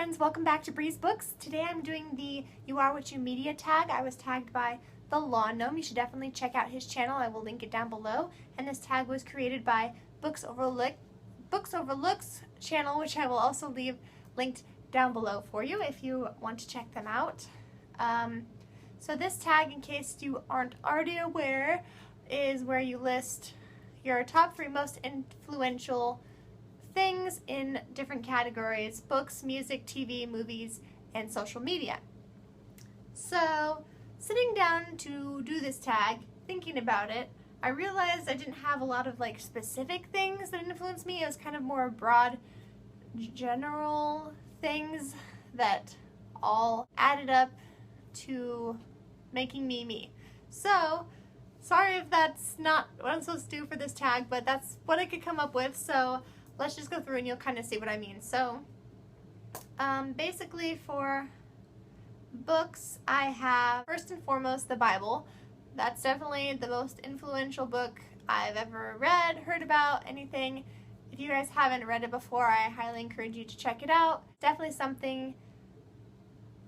friends, welcome back to Bre'sBooks. Today I'm doing the You Are What You Media tag. I was tagged by the Lawn Gnome. You should definitely check out his channel. I will link it down below. And this tag was created by Books Overlook's channel, which I will also leave linked down below for you if you want to check them out. So this tag, in case you aren't already aware, is where you list your top 3 most influential things in different categories: books, music, TV, movies, and social media. So, sitting down to do this tag, thinking about it, I realized I didn't have a lot of specific things that influenced me. It was kind of more broad, general things that all added up to making me me. So, sorry if that's not what I'm supposed to do for this tag, but that's what I could come up with. So let's just go through and you'll kind of see what I mean. So basically for books, I have first and foremost the Bible. That's definitely the most influential book I've ever read, heard about, anything. If you guys haven't read it before, I highly encourage you to check it out. Definitely something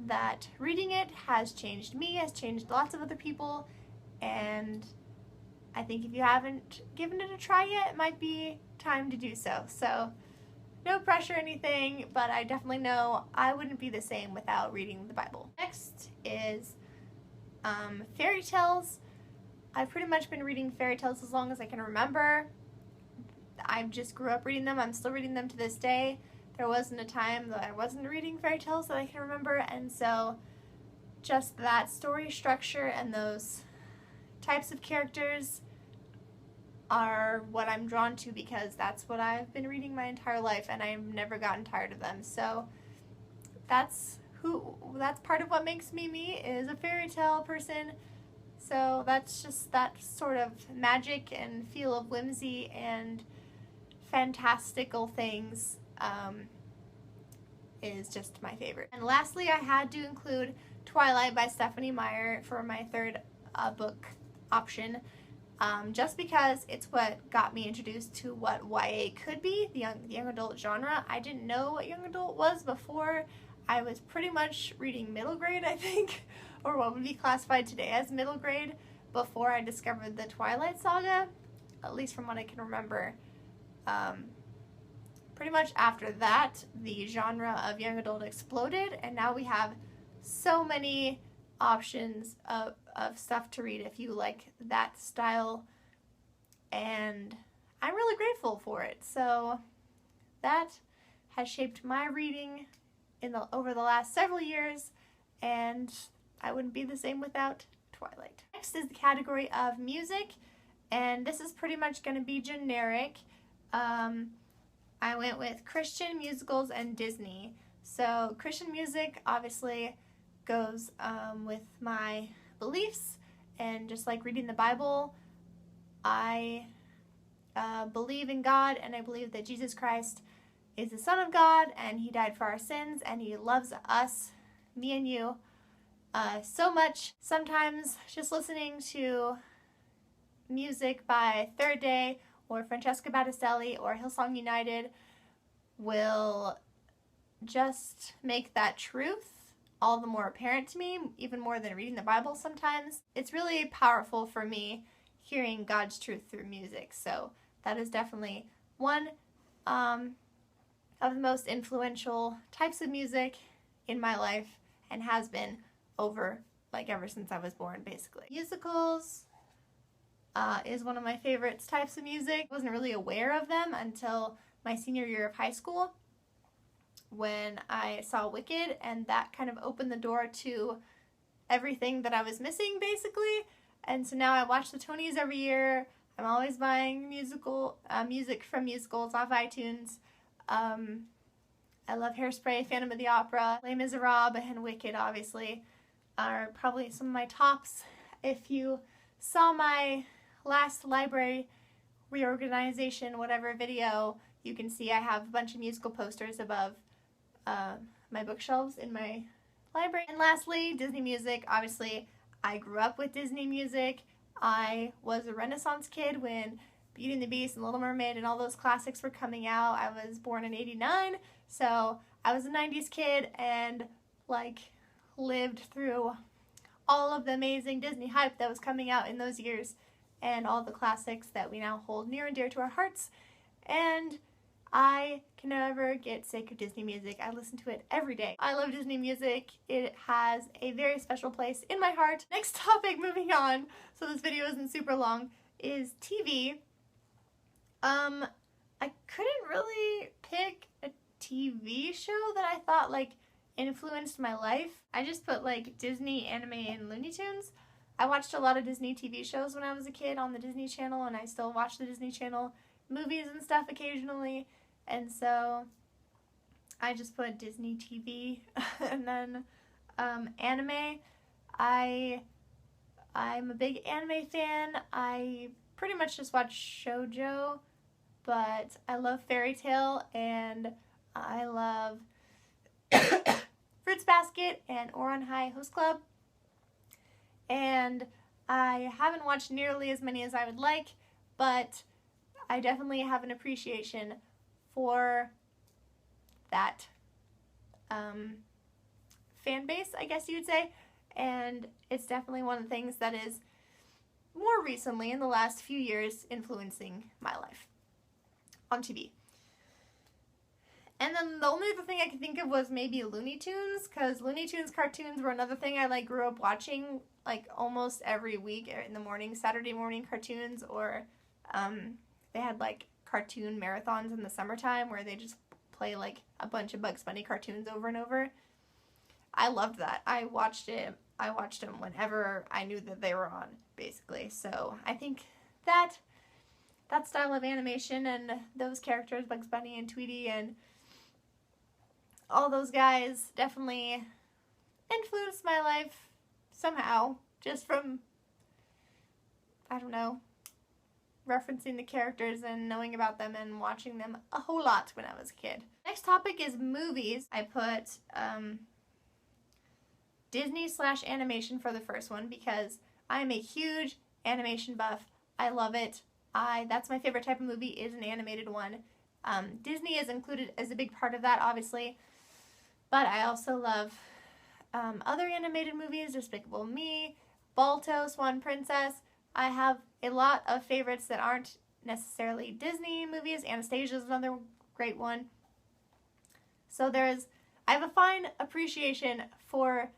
that reading it has changed me, has changed lots of other people, and I think if you haven't given it a try yet, it might be time to do so. So, no pressure or anything, but I definitely know I wouldn't be the same without reading the Bible. Next is fairy tales. I've pretty much been reading fairy tales as long as I can remember. I just grew up reading them. I'm still reading them to this day. There wasn't a time that I wasn't reading fairy tales that I can remember, and so just that story structure and those types of characters are what I'm drawn to, because that's what I've been reading my entire life and I've never gotten tired of them. So that's part of what makes me me, is a fairy tale person. So that's just that sort of magic and feel of whimsy and fantastical things is just my favorite. And lastly, I had to include Twilight by Stephanie Meyer for my third book option. Just because it's what got me introduced to what YA could be, the young adult genre. I didn't know what young adult was before. I was pretty much reading middle grade, I think, or what would be classified today as middle grade, before I discovered the Twilight Saga, at least from what I can remember. Pretty much after that, the genre of young adult exploded, and now we have so many options of stuff to read if you like that style, and I'm really grateful for it. So that has shaped my reading over the last several years, and I wouldn't be the same without Twilight. Next is the category of music, and this is pretty much going to be generic. I went with Christian, musicals, and Disney. So Christian music obviously goes with my beliefs, and just like reading the Bible, I believe in God, and I believe that Jesus Christ is the Son of God, and He died for our sins, and He loves us, me and you, so much. Sometimes just listening to music by Third Day or Francesca Battistelli or Hillsong United will just make that truth all the more apparent to me, even more than reading the Bible sometimes. It's really powerful for me hearing God's truth through music. So that is definitely one of the most influential types of music in my life, and has been ever since I was born, basically. Musicals is one of my favorite types of music. I wasn't really aware of them until my senior year of high school, when I saw Wicked, and that kind of opened the door to everything that I was missing, basically. And so now I watch the Tonys every year. I'm always buying music from musicals off iTunes. I love Hairspray, Phantom of the Opera, Les Miserables, and Wicked obviously are probably some of my tops. If you saw my last library reorganization whatever video, you can see I have a bunch of musical posters above my bookshelves in my library. And lastly, Disney music. Obviously, I grew up with Disney music. I was a Renaissance kid when Beauty and the Beast and Little Mermaid and all those classics were coming out. I was born in '89, so I was a 90s kid and like lived through all of the amazing Disney hype that was coming out in those years and all the classics that we now hold near and dear to our hearts. And I can never get sick of Disney music. I listen to it every day. I love Disney music. It has a very special place in my heart. Next topic, moving on, so this video isn't super long, is TV. I couldn't really pick a TV show that I thought like influenced my life. I just put like Disney, anime, and Looney Tunes. I watched a lot of Disney TV shows when I was a kid on the Disney Channel, and I still watch the Disney Channel movies and stuff occasionally, and so I just put Disney TV. And then anime, I'm a big anime fan. I pretty much just watch shoujo, but I love Fairy Tail, and I love Fruits Basket and Ouran High Host Club. And I haven't watched nearly as many as I would like, but I definitely have an appreciation for that fan base, I guess you would say. And it's definitely one of the things that is more recently, in the last few years, influencing my life on TV. And then the only other thing I could think of was maybe Looney Tunes, because Looney Tunes cartoons were another thing I like grew up watching like almost every week in the morning, Saturday morning cartoons, or they had like cartoon marathons in the summertime where they just play like a bunch of Bugs Bunny cartoons over and over. I loved that. I watched them whenever I knew that they were on, basically. So I think that style of animation and those characters, Bugs Bunny and Tweety and all those guys, definitely influenced my life somehow, just from, I don't know, referencing the characters and knowing about them and watching them a whole lot when I was a kid. Next topic is movies. I put Disney/animation for the first one because I'm a huge animation buff. I love it. That's my favorite type of movie, is an animated one. Disney is included as a big part of that, obviously, but I also love other animated movies, Despicable Me, Balto, Swan Princess. I have a lot of favorites that aren't necessarily Disney movies. Anastasia is another great one. So I have a fine appreciation for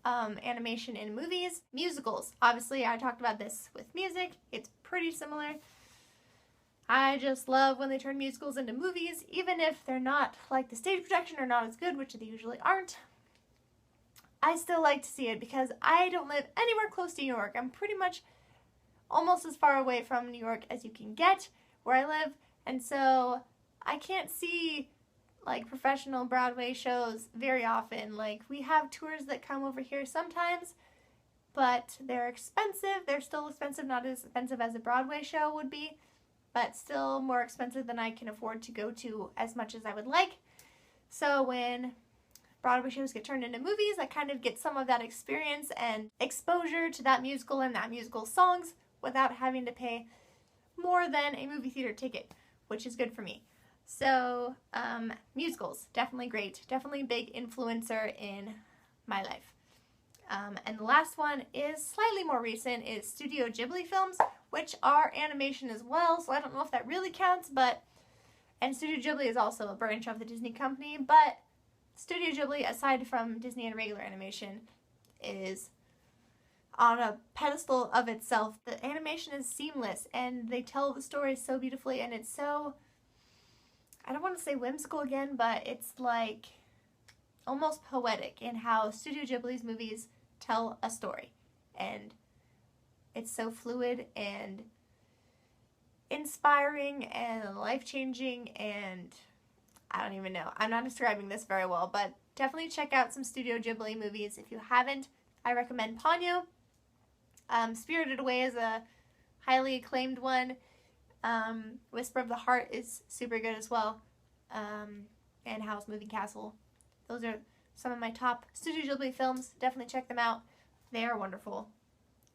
animation in movies. Musicals, obviously I talked about this with music. It's pretty similar. I just love when they turn musicals into movies, even if they're not like the stage production or not as good, which they usually aren't. I still like to see it because I don't live anywhere close to New York. I'm pretty much almost as far away from New York as you can get where I live, and so I can't see like professional Broadway shows very often. Like, we have tours that come over here sometimes, but they're expensive. They're still expensive, not as expensive as a Broadway show would be, but still more expensive than I can afford to go to as much as I would like. So when Broadway shows get turned into movies, I kind of get some of that experience and exposure to that musical and that musical songs without having to pay more than a movie theater ticket, which is good for me. So musicals, definitely great, definitely big influencer in my life. And the last one is slightly more recent, is Studio Ghibli films, which are animation as well, so I don't know if that really counts, and Studio Ghibli is also a branch of the Disney company, but Studio Ghibli, aside from Disney and regular animation, is on a pedestal of itself. The animation is seamless, and they tell the story so beautifully, and it's so, I don't want to say whimsical again, but it's like almost poetic in how Studio Ghibli's movies tell a story. And it's so fluid and inspiring and life-changing, and I don't even know. I'm not describing this very well, but definitely check out some Studio Ghibli movies if you haven't. I recommend Ponyo. Spirited Away is a highly acclaimed one. Whisper of the Heart is super good as well. And Howl's Moving Castle. Those are some of my top Studio Ghibli films. Definitely check them out. They are wonderful.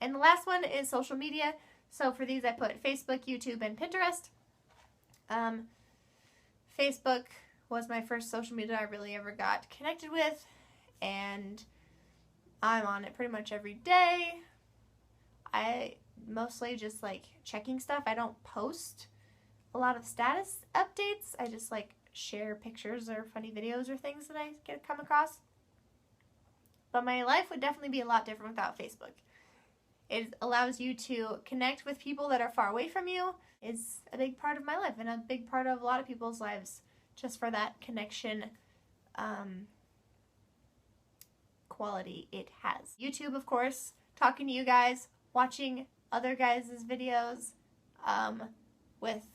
And the last one is social media. So for these I put Facebook, YouTube, and Pinterest. Facebook was my first social media I really ever got connected with, and I'm on it pretty much every day. I mostly just like checking stuff. I don't post a lot of status updates. I just like share pictures or funny videos or things that I come across. But my life would definitely be a lot different without Facebook. It allows you to connect with people that are far away from you. It's a big part of my life and a big part of a lot of people's lives, just for that connection quality it has. YouTube, of course, talking to you guys, watching other guys' videos, with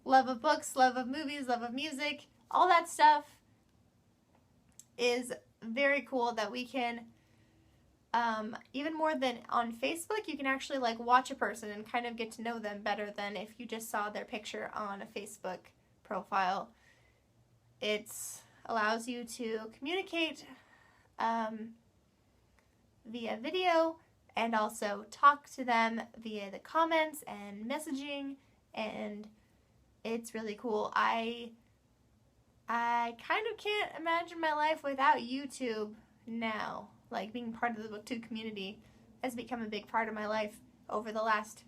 love of books, love of movies, love of music, all that stuff is very cool that we can, even more than on Facebook, you can actually like watch a person and kind of get to know them better than if you just saw their picture on a Facebook profile. It allows you to communicate via video and also talk to them via the comments and messaging, and it's really cool. I kind of can't imagine my life without YouTube now. Like, being part of the BookTube community has become a big part of my life over the last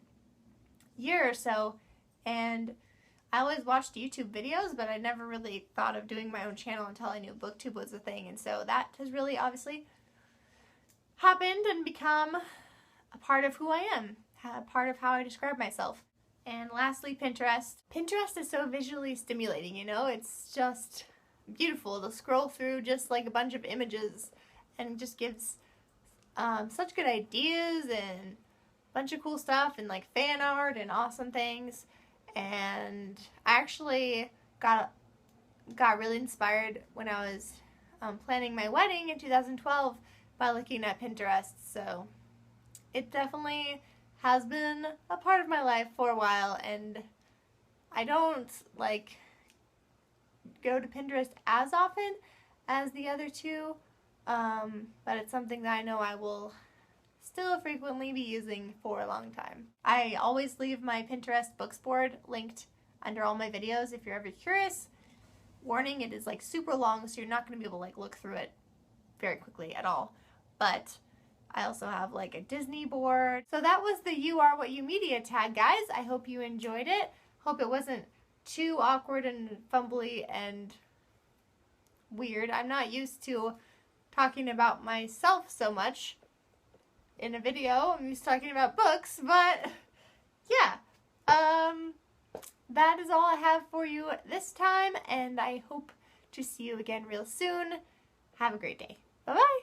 year or so, and I always watched YouTube videos, but I never really thought of doing my own channel until I knew BookTube was a thing, and so that has really obviously happened and become a part of who I am, a part of how I describe myself. And lastly, Pinterest. Pinterest is so visually stimulating, you know? It's just beautiful to scroll through just like a bunch of images, and just gives such good ideas and a bunch of cool stuff and like fan art and awesome things. And I actually got really inspired when I was planning my wedding in 2012 by looking at Pinterest. So it definitely has been a part of my life for a while, and I don't like go to Pinterest as often as the other two, but it's something that I know I will still frequently be using for a long time. I always leave my Pinterest books board linked under all my videos if you're ever curious. Warning, it is like super long, so you're not going to be able to like look through it very quickly at all. But I also have like a Disney board. So that was the You Are What You Media tag, guys. I hope you enjoyed it. Hope it wasn't too awkward and fumbly and weird. I'm not used to talking about myself so much in a video. I'm used to talking about books, but yeah. That is all I have for you this time, and I hope to see you again real soon. Have a great day. Bye-bye.